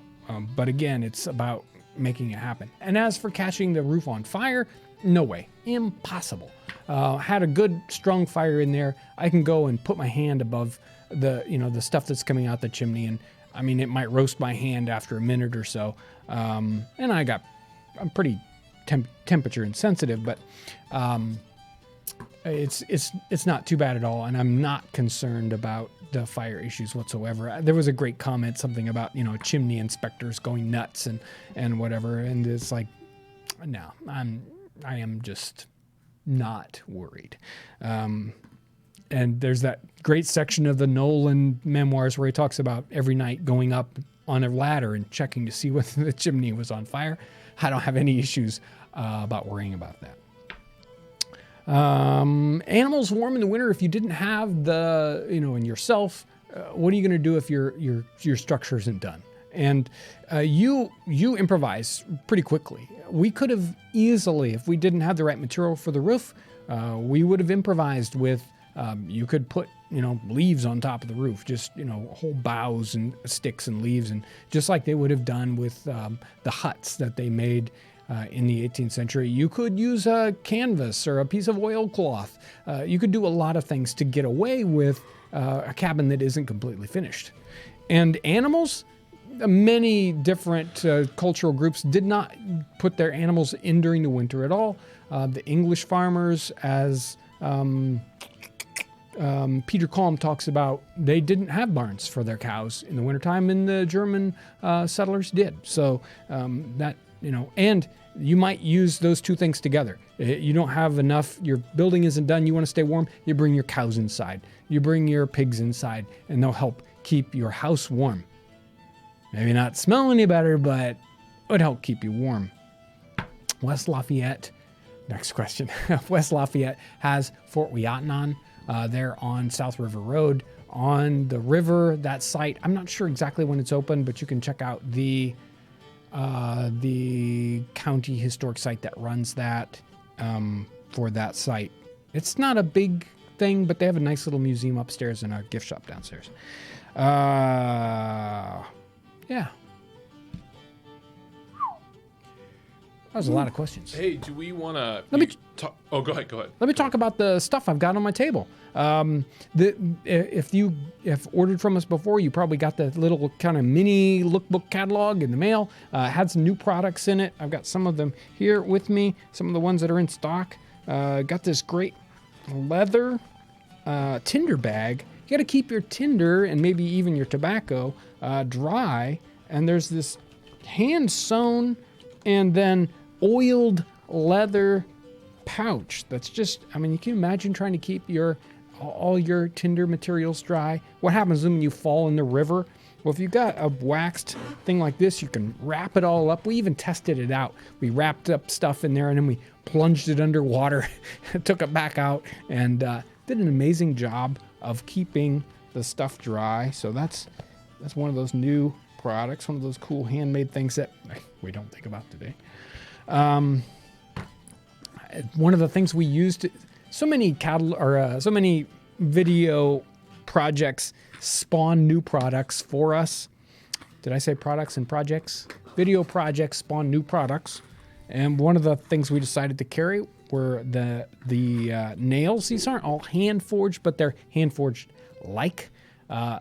Speaker 1: But again, it's about making it happen. And as for catching the roof on fire, no way, impossible. Had a good strong fire in there. I can go and put my hand above the stuff that's coming out the chimney, and I mean it might roast my hand after a minute or so. And I'm pretty temperature insensitive, but it's not too bad at all, and I'm not concerned about the fire issues whatsoever. There was a great comment, something about chimney inspectors going nuts and whatever, and it's like, no, I am just not worried. And there's that great section of the Nolan memoirs where he talks about every night going up on a ladder and checking to see whether the chimney was on fire. I don't have any issues about worrying about that. Animals warm in the winter. If you didn't have the, in yourself, what are you going to do if your structure isn't done? And you improvise pretty quickly. We could have easily, if we didn't have the right material for the roof, we would have improvised with, you could put, leaves on top of the roof, just, whole boughs and sticks and leaves, and just like they would have done with the huts that they made in the 18th century. You could use a canvas or a piece of oilcloth. You could do a lot of things to get away with a cabin that isn't completely finished. And animals, many different cultural groups did not put their animals in during the winter at all. The English farmers, as Peter Kalm talks about, they didn't have barns for their cows in the wintertime, and the German settlers did. So and you might use those two things together. You don't have enough, your building isn't done, you want to stay warm, you bring your cows inside, you bring your pigs inside, and they'll help keep your house warm. Maybe not smell any better, but it would help keep you warm. West Lafayette, next question. West Lafayette has Fort Ouiatenon there on South River Road. On the river, that site, I'm not sure exactly when it's open, but you can check out the county historic site that runs that for that site. It's not a big thing, but they have a nice little museum upstairs and a gift shop downstairs. Yeah. That was a lot of questions.
Speaker 2: Hey, do we want to... talk? Oh, go ahead.
Speaker 1: Let me talk about the stuff I've got on my table. If you have ordered from us before, you probably got the little kind of mini lookbook catalog in the mail. Had some new products in it. I've got some of them here with me, some of the ones that are in stock. Got this great leather tinder bag. You got to keep your tinder and maybe even your tobacco dry. And there's this hand-sewn and then oiled leather pouch that's just, you can imagine trying to keep all your tinder materials dry. What happens when you fall in the river Well, if you got a waxed thing like this, you can wrap it all up. We even tested it out. We wrapped up stuff in there and then we plunged it underwater, took it back out, and did an amazing job of keeping the stuff dry. So that's one of those new products, one of those cool handmade things that we don't think about today. One of the things we used, so many video projects spawn new products for us. Did I say products and projects? Video projects spawn new products. And one of the things we decided to carry were the nails. These aren't all hand forged, but they're hand forged like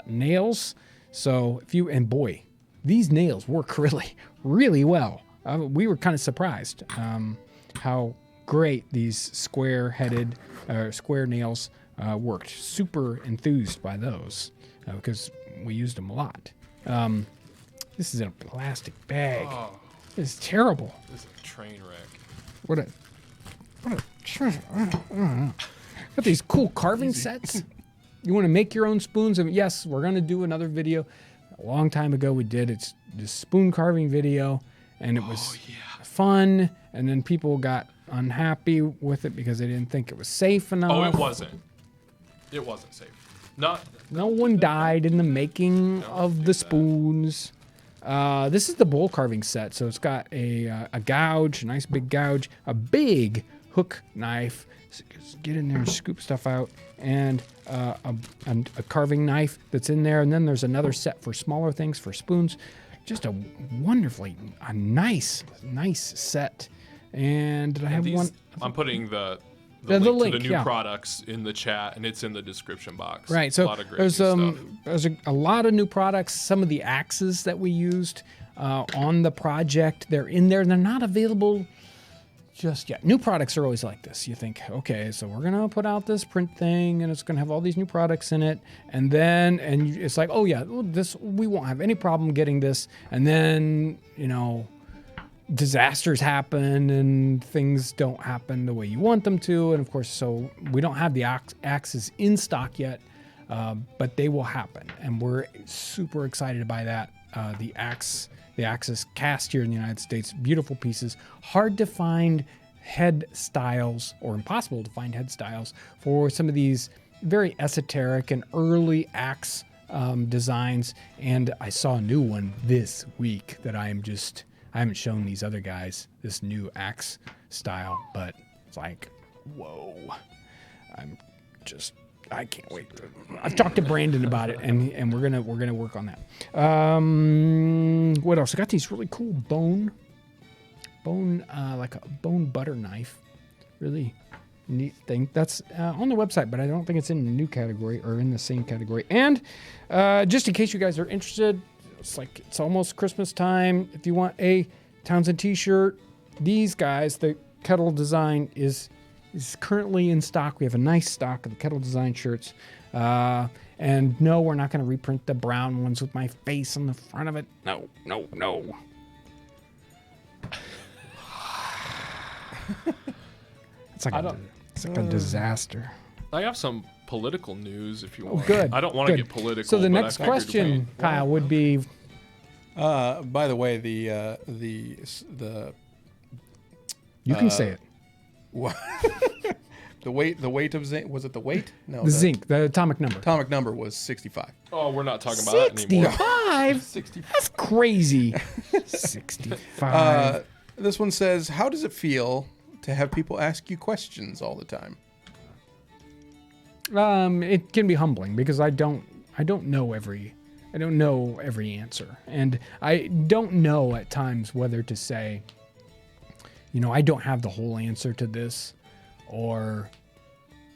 Speaker 1: nails. So and boy, these nails work really, really well. We were kind of surprised how great these square nails worked. Super enthused by those because we used them a lot. This is in a plastic bag.
Speaker 2: Oh,
Speaker 1: This is terrible.
Speaker 2: this is a train wreck.
Speaker 1: What a treasure. I don't know. Got these cool carving sets. You want to make your own spoons? And yes, we're going to do another video. A long time ago we did. It's this spoon carving video, and it was fun. And then people got unhappy with it because they didn't think it was safe enough.
Speaker 2: Oh, it wasn't. It wasn't safe.
Speaker 1: No one died in the making of the spoons. This is the bowl carving set. So it's got a gouge, a nice big gouge, a big hook knife. So just get in there and scoop stuff out, and a carving knife that's in there. And then there's another set for smaller things, for spoons. Just a nice set. And did I have one?
Speaker 2: I'm putting the
Speaker 1: link
Speaker 2: to the new
Speaker 1: yeah.
Speaker 2: products in the chat, and it's in the description box.
Speaker 1: Right. So
Speaker 2: a lot of great
Speaker 1: there's
Speaker 2: new stuff.
Speaker 1: there's a lot of new products. Some of the axes that we used on the project, they're in there, and they're not available just yet. New products are always like this. You think, okay, so we're gonna put out this print thing, and it's gonna have all these new products in it, and it's like, oh yeah, we won't have any problem getting this, and then disasters happen and things don't happen the way you want them to, and of course, so we don't have the axes in stock yet, but they will happen, and we're super excited by that. The axis cast here in the United States, beautiful pieces, hard to find head styles, or impossible to find head styles for some of these very esoteric and early axe designs. And I saw a new one this week that I haven't shown these other guys this new axe style, but it's like, whoa. I can't wait. I've talked to Brandon about it, and we're gonna work on that. What else? I got these really cool bone, like a bone butter knife. Really neat thing. That's on the website, but I don't think it's in the new category or in the same category. And just in case you guys are interested, it's almost Christmas time. If you want a Townsend t-shirt, these guys, the Kettle design is currently in stock. We have a nice stock of the Kettle design shirts. And no, we're not going to reprint the brown ones with my face on the front of it. No. It's like a disaster.
Speaker 2: I have some political news if you want.
Speaker 1: Good.
Speaker 2: I don't want to
Speaker 1: good.
Speaker 2: get political.
Speaker 1: So the
Speaker 2: but I
Speaker 1: next
Speaker 2: figured
Speaker 1: question, Kyle, would be,
Speaker 3: By the way, the
Speaker 1: you can say it.
Speaker 3: the weight of zinc, was it the weight? No,
Speaker 1: The zinc, the atomic number.
Speaker 3: atomic number was 65.
Speaker 2: Oh, we're not talking about that anymore.
Speaker 1: 65?
Speaker 3: 65.
Speaker 1: That's crazy. 65.
Speaker 3: This one says, how does it feel to have people ask you questions all the time?
Speaker 1: It can be humbling because I don't know every answer, and I don't know at times whether to say, I don't have the whole answer to this, or,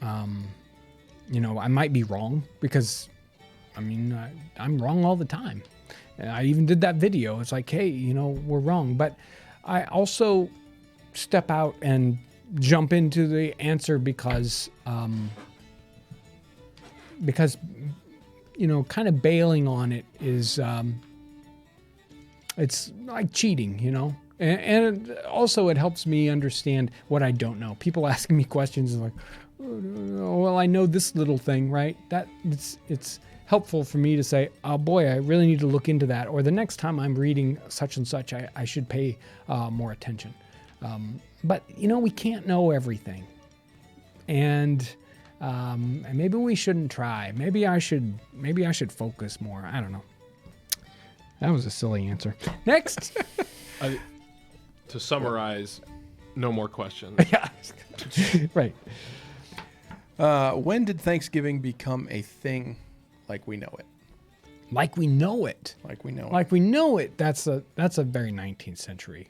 Speaker 1: I might be wrong, because, I'm wrong all the time. And I even did that video. It's like, hey, we're wrong. But I also step out and jump into the answer because kind of bailing on it is, it's like cheating, And also it helps me understand what I don't know. People asking me questions like, well, I know this little thing, right? That it's helpful for me to say, oh boy, I really need to look into that. Or the next time I'm reading such and such, I should pay more attention. But we can't know everything. And maybe we shouldn't try. Maybe I should focus more. I don't know. That was a silly answer. Next.
Speaker 2: To summarize, no more questions.
Speaker 1: Yeah. Right.
Speaker 3: When did Thanksgiving become a thing like we know it?
Speaker 1: Like we know it.
Speaker 3: Like we know it.
Speaker 1: Like we know it. That's a very 19th century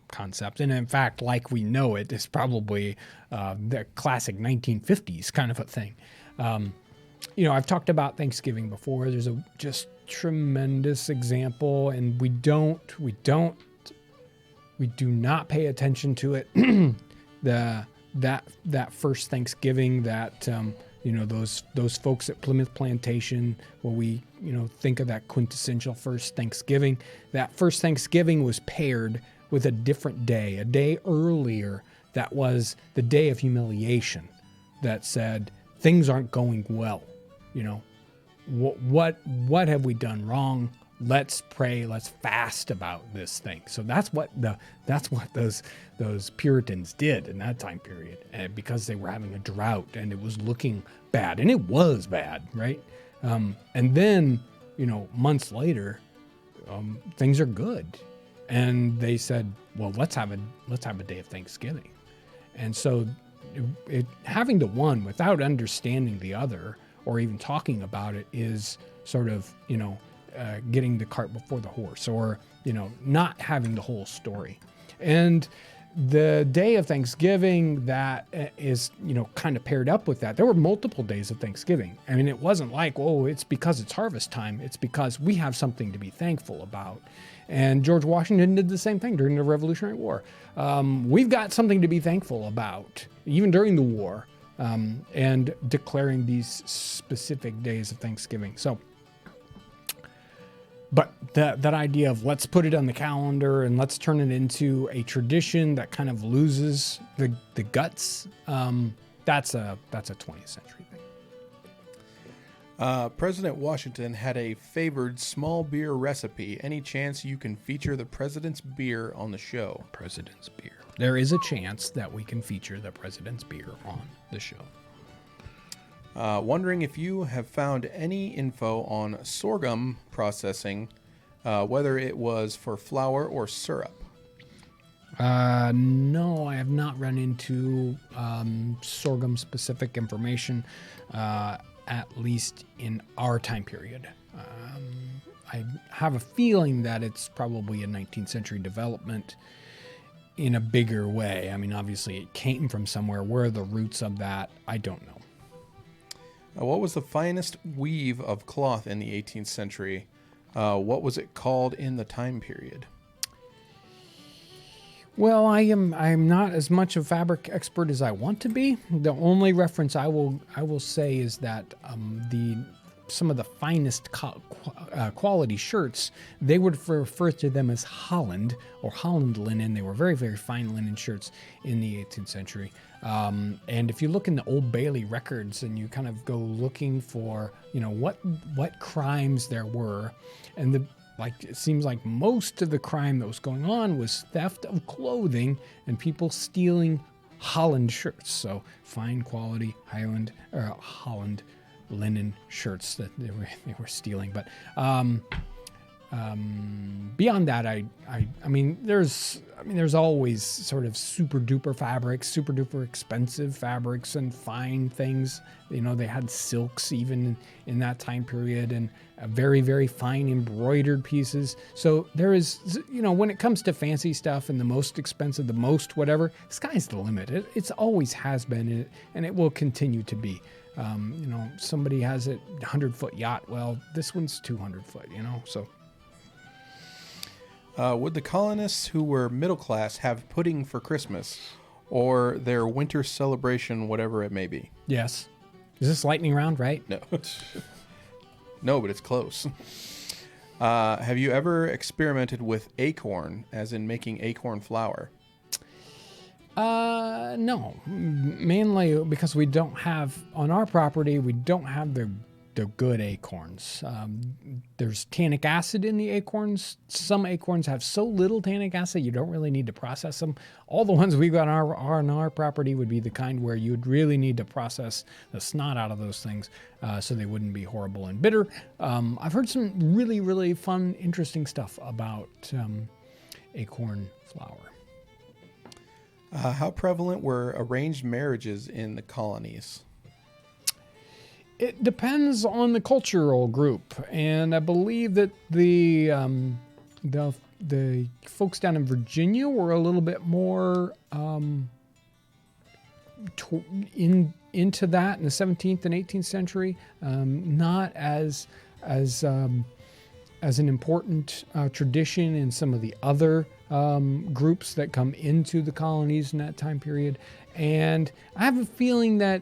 Speaker 1: concept. And in fact, like we know it is probably the classic 1950s kind of a thing. I've talked about Thanksgiving before. There's a just tremendous example, and we do not pay attention to it. that first Thanksgiving, that those folks at Plymouth Plantation, where we think of that quintessential first Thanksgiving. That first Thanksgiving was paired with a different day, a day earlier that was the day of humiliation, that said things aren't going well. What have we done wrong? Let's pray. Let's fast about this thing. So that's what those Puritans did in that time period, and because they were having a drought and it was looking bad, and it was bad, right? And then months later, things are good, and they said, well, let's have a day of Thanksgiving. And so having the one without understanding the other or even talking about it is sort of getting the cart before the horse, or not having the whole story. And the day of Thanksgiving that is kind of paired up with that. There were multiple days of Thanksgiving. I mean, it wasn't like, oh, it's because it's harvest time. It's because we have something to be thankful about. And George Washington did the same thing during the Revolutionary War. We've got something to be thankful about, even during the war, and declaring these specific days of Thanksgiving. So, but that idea of let's put it on the calendar and let's turn it into a tradition that kind of loses the guts, that's a 20th century thing.
Speaker 3: President Washington had a favored small beer recipe. Any chance you can feature the president's beer on the show?
Speaker 1: President's beer. There is a chance that we can feature the president's beer on the show.
Speaker 3: Wondering if you have found any info on sorghum processing, whether it was for flour or syrup.
Speaker 1: No, I have not run into sorghum-specific information, at least in our time period. I have a feeling that it's probably a 19th century development in a bigger way. I mean, obviously it came from somewhere. Where are the roots of that? I don't know.
Speaker 3: What was the finest weave of cloth in the 18th century? What was it called in the time period?
Speaker 1: Well, I'm not as much a fabric expert as I want to be. The only reference I will say is that some of the finest quality shirts, they would refer to them as Holland or Holland linen. They were very, very fine linen shirts in the 18th century. And if you look in the Old Bailey records and you kind of go looking for, what crimes there were, and it seems like most of the crime that was going on was theft of clothing and people stealing Holland shirts. So fine quality Holland linen shirts that they were stealing. But beyond that, I mean, there's always sort of super duper fabrics, super duper expensive fabrics and fine things. They had silks even in that time period, and very, very fine embroidered pieces. So there is, when it comes to fancy stuff and the most expensive, the most whatever, sky's the limit. It's always has been, and it will continue to be. Somebody has a 100-foot yacht. Well, this one's 200-foot, so.
Speaker 3: Would the colonists who were middle class have pudding for Christmas or their winter celebration, whatever it may be?
Speaker 1: Yes. Is this lightning round, right?
Speaker 3: No. No, but it's close. Have you ever experimented with acorn, as in making acorn flour?
Speaker 1: No. Mainly because we don't have, on our property, we don't have the they're good acorns. There's tannic acid in the acorns. Some acorns have so little tannic acid you don't really need to process them. All the ones we got on our property would be the kind where you'd really need to process the snot out of those things so they wouldn't be horrible and bitter. I've heard some really, really fun, interesting stuff about acorn flour.
Speaker 3: How prevalent were arranged marriages in the colonies?
Speaker 1: It depends on the cultural group, and I believe that the folks down in Virginia were a little bit more into that in the 17th and 18th century. Not as an important tradition in some of the other groups that come into the colonies in that time period. And I have a feeling that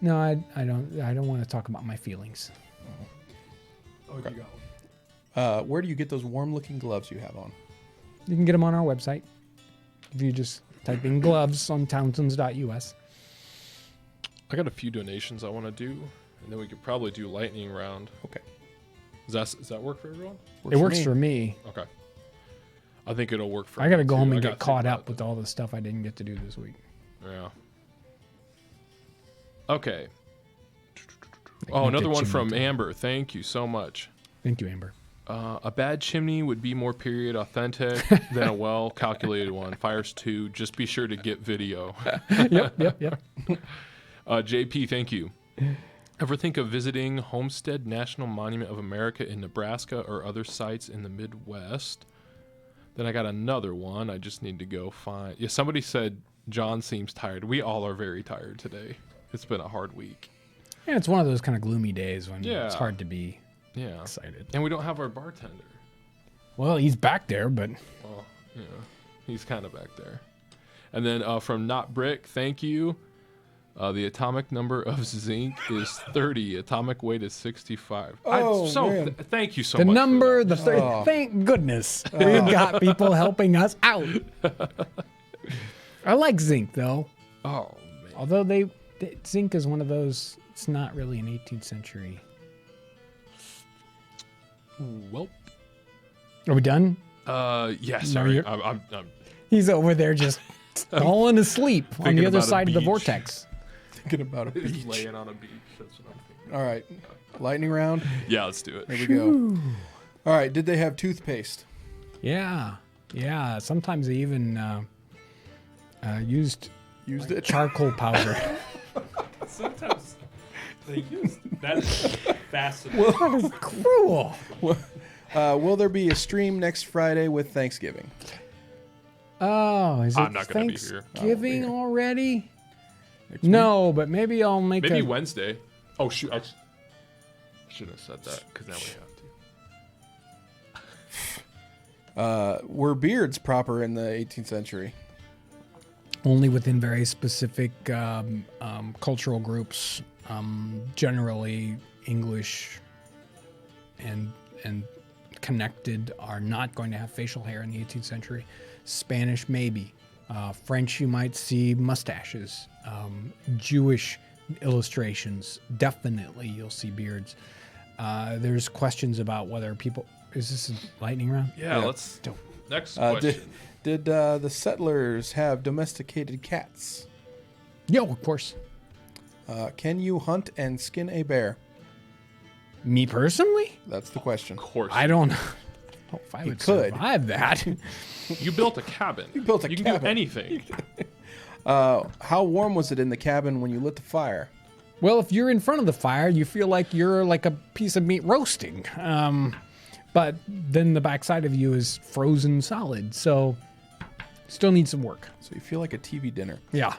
Speaker 1: no, I don't want to talk about my feelings.
Speaker 2: Oh, you go.
Speaker 3: Where do you get those warm-looking gloves you have on?
Speaker 1: You can get them on our website. If you just type in gloves on townsends.us.
Speaker 2: I got a few donations I want to do, and then we could probably do lightning round.
Speaker 3: Okay.
Speaker 2: Does that work for everyone?
Speaker 1: It works for me.
Speaker 2: Okay. I think it'll work for
Speaker 1: I got to
Speaker 2: me,
Speaker 1: go
Speaker 2: too.
Speaker 1: home
Speaker 2: I
Speaker 1: and
Speaker 2: gotta
Speaker 1: get
Speaker 2: think
Speaker 1: caught
Speaker 2: about
Speaker 1: up with all the stuff I didn't get to do this week.
Speaker 2: Yeah. Okay.
Speaker 1: Like
Speaker 2: Oh, another
Speaker 1: the
Speaker 2: one
Speaker 1: chimney
Speaker 2: from
Speaker 1: time.
Speaker 2: Amber. Thank you so much.
Speaker 1: Thank you, Amber.
Speaker 2: A bad chimney would be more period authentic than a well-calculated one. Fires 2. Just be sure to get video.
Speaker 1: Yep.
Speaker 2: JP, thank you. Ever think of visiting Homestead National Monument of America in Nebraska or other sites in the Midwest? Then I got another one. I just need to go find. Yeah, somebody said John seems tired. We all are very tired today. It's been a hard week.
Speaker 1: Yeah, it's one of those kind of gloomy days when
Speaker 2: Yeah.
Speaker 1: it's hard to be
Speaker 2: Yeah.
Speaker 1: excited.
Speaker 2: And we don't have our bartender.
Speaker 1: Well, he's back there, but
Speaker 2: Well, yeah, he's kind of back there. And then from Not Brick, thank you. The atomic number of zinc is 30. Atomic weight is 65.
Speaker 3: Oh, man.
Speaker 2: Thank you so
Speaker 1: the
Speaker 2: much.
Speaker 1: number,
Speaker 2: for that.
Speaker 3: Oh.
Speaker 1: thank goodness we've got people helping us out. I like zinc though,
Speaker 2: Oh man.
Speaker 1: although zinc is one of those. It's not really an 18th century.
Speaker 2: Well.
Speaker 1: Are we done?
Speaker 2: Yeah.
Speaker 1: No,
Speaker 2: Sorry.
Speaker 1: you're-
Speaker 2: I'm
Speaker 1: He's over there just falling asleep on
Speaker 2: thinking
Speaker 1: the other
Speaker 2: about a
Speaker 1: side of the
Speaker 2: beach.
Speaker 1: vortex.
Speaker 3: Thinking about a
Speaker 2: just
Speaker 3: beach.
Speaker 2: laying on a beach. That's what I'm thinking.
Speaker 3: All right. Lightning round.
Speaker 2: Yeah, let's do it.
Speaker 3: Here we go. All right. Did they have toothpaste?
Speaker 1: Yeah. Sometimes they even used
Speaker 3: Used it?
Speaker 1: charcoal powder.
Speaker 2: Sometimes they use that. Is fascinating.
Speaker 1: That is cruel.
Speaker 3: Will there be a stream next Friday with Thanksgiving?
Speaker 1: Oh, is it
Speaker 2: I'm not gonna be here.
Speaker 1: Thanksgiving already?
Speaker 3: Next
Speaker 1: No, but maybe I'll make
Speaker 2: Maybe
Speaker 1: a...
Speaker 2: Wednesday. Oh shoot! I shouldn't have said that because now we have to.
Speaker 3: Were beards proper in the 18th century?
Speaker 1: Only within very specific cultural groups. Generally, English and connected are not going to have facial hair in the 18th century. Spanish, maybe. French, you might see mustaches. Jewish illustrations, definitely you'll see beards. There's questions about whether people... Is this a lightning round?
Speaker 2: Yeah, let's.
Speaker 1: Don't.
Speaker 2: Next question.
Speaker 3: Did the settlers have domesticated cats?
Speaker 1: Yo, of course.
Speaker 3: Can you hunt and skin a bear?
Speaker 1: Me personally?
Speaker 3: That's the question.
Speaker 2: Of course.
Speaker 1: I don't know if I
Speaker 3: He
Speaker 1: would
Speaker 3: could.
Speaker 1: survive that.
Speaker 2: You built a cabin. You
Speaker 3: built a
Speaker 2: You can
Speaker 3: cabin.
Speaker 2: do anything.
Speaker 3: How warm was it in the cabin when you lit the fire?
Speaker 1: Well, if you're in front of the fire, you feel like you're like a piece of meat roasting. But then the backside of you is frozen solid, so still needs some work.
Speaker 3: So you feel like a TV dinner.
Speaker 1: Yeah.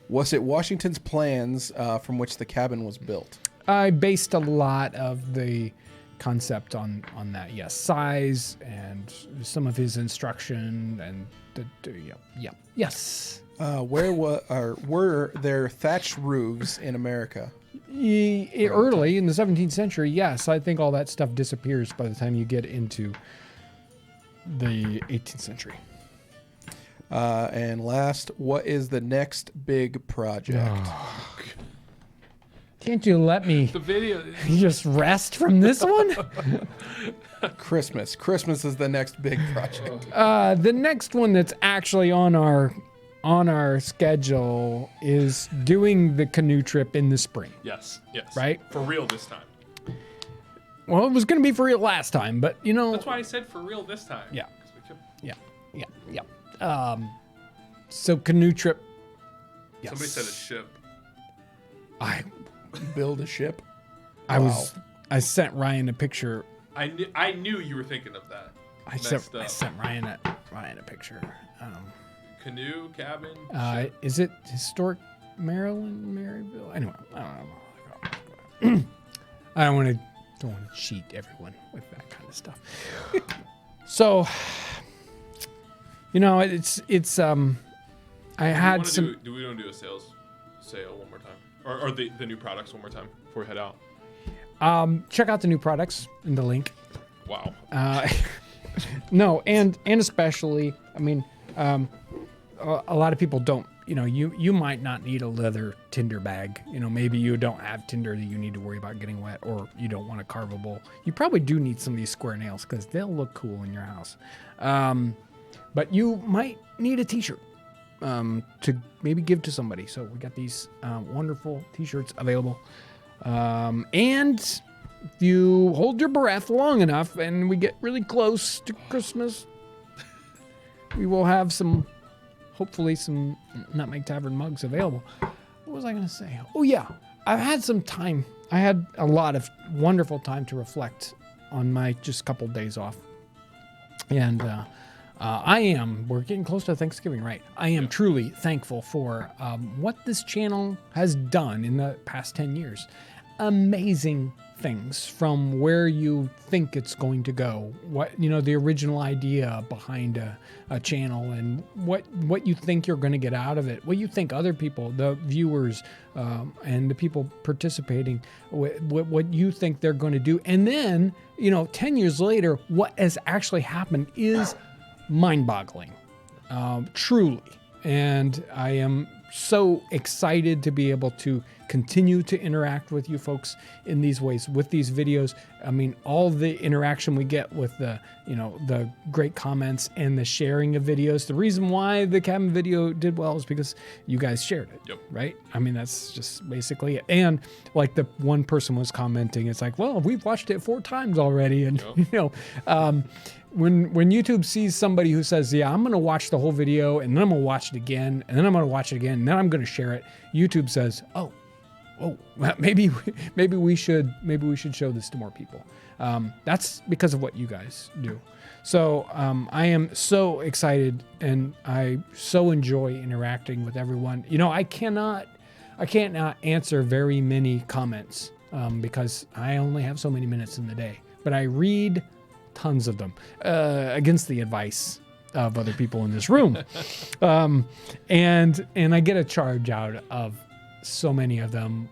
Speaker 3: Was it Washington's plans from which the cabin was built?
Speaker 1: I based a lot of the concept on that. Yes, size and some of his instruction and yes.
Speaker 3: Where were there thatched roofs in America?
Speaker 1: Early in the 17th century, yes. I think all that stuff disappears by the time you get into the 18th century.
Speaker 3: And last, what is the next big project?
Speaker 1: Can't you let me
Speaker 2: The video.
Speaker 1: just rest from this one?
Speaker 3: Christmas. Christmas is the next big project.
Speaker 1: The next one that's actually on our schedule is doing the canoe trip in the spring.
Speaker 2: Yes.
Speaker 1: Right?
Speaker 2: For real this time.
Speaker 1: Well, it was going to be for real last time, but
Speaker 2: That's why I said for real this time.
Speaker 1: Yeah.
Speaker 2: 'Cause we could-
Speaker 1: Yeah. So canoe trip. Yes.
Speaker 2: Somebody said a ship.
Speaker 3: Build a ship.
Speaker 1: I sent Ryan a picture.
Speaker 2: I knew you were thinking of that.
Speaker 1: I sent Ryan a picture.
Speaker 2: Canoe, cabin, ship.
Speaker 1: Is it historic Maryland, Maryville? Anyway, I don't know. I don't want to cheat everyone with that kind of stuff. So, it's I had some.
Speaker 2: Do we want to do a sale one more time, or the new products one more time before we head out?
Speaker 1: Check out the new products in the link.
Speaker 2: Wow.
Speaker 1: No, and especially, I mean, a lot of people don't. You might not need a leather tinder bag. Maybe you don't have tinder that you need to worry about getting wet, or you don't want a carvable. You probably do need some of these square nails because they'll look cool in your house. But you might need a t-shirt to maybe give to somebody. So we got these wonderful t-shirts available. And if you hold your breath long enough and we get really close to Christmas, we will have hopefully some Nutmeg Tavern mugs available. What was I going to say? Oh, yeah. I've had some time. I had a lot of wonderful time to reflect on my just couple days off. And we're getting close to Thanksgiving, right? I am truly thankful for what this channel has done in the past 10 years. Amazing things from where you think it's going to go. The original idea behind a channel and what you think you're going to get out of it. What you think other people, the viewers, and the people participating, what you think they're going to do. And then, 10 years later, what has actually happened is mind-boggling, truly. And I am so excited to be able to continue to interact with you folks in these ways, with these videos. I mean, all the interaction we get with the great comments and the sharing of videos. The reason why the cabin video did well is because you guys shared it, right? I mean, that's just basically it. And like the one person was commenting, it's like, well, we've watched it 4 times already. And, when YouTube sees somebody who says, yeah, I'm going to watch the whole video and then I'm going to watch it again and then I'm going to watch it again and then I'm going to share it, YouTube says, oh, maybe we should show this to more people. That's because of what you guys do. So I am so excited and I so enjoy interacting with everyone. I can't answer very many comments because I only have so many minutes in the day, but I read tons of them against the advice of other people in this room. And I get a charge out of so many of them.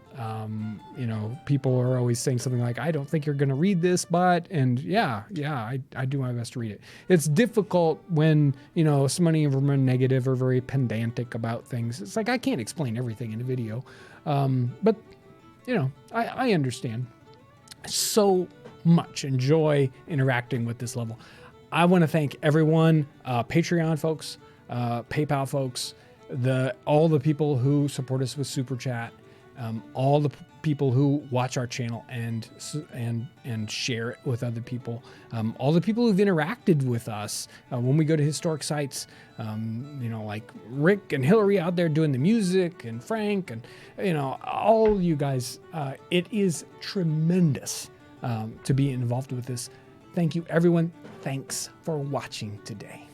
Speaker 1: People are always saying something like, I don't think you're going to read this, but, and I do my best to read it. It's difficult when, so many of them are negative or very pedantic about things. It's like, I can't explain everything in a video. But I understand. So much enjoy interacting with this level. I want to thank everyone, Patreon folks, PayPal folks, all the people who support us with Super Chat, all the people who watch our channel and share it with other people, all the people who've interacted with us when we go to historic sites, like Rick and Hillary out there doing the music, and Frank, and all you guys. It is tremendous to be involved with this. Thank you, everyone. Thanks for watching today.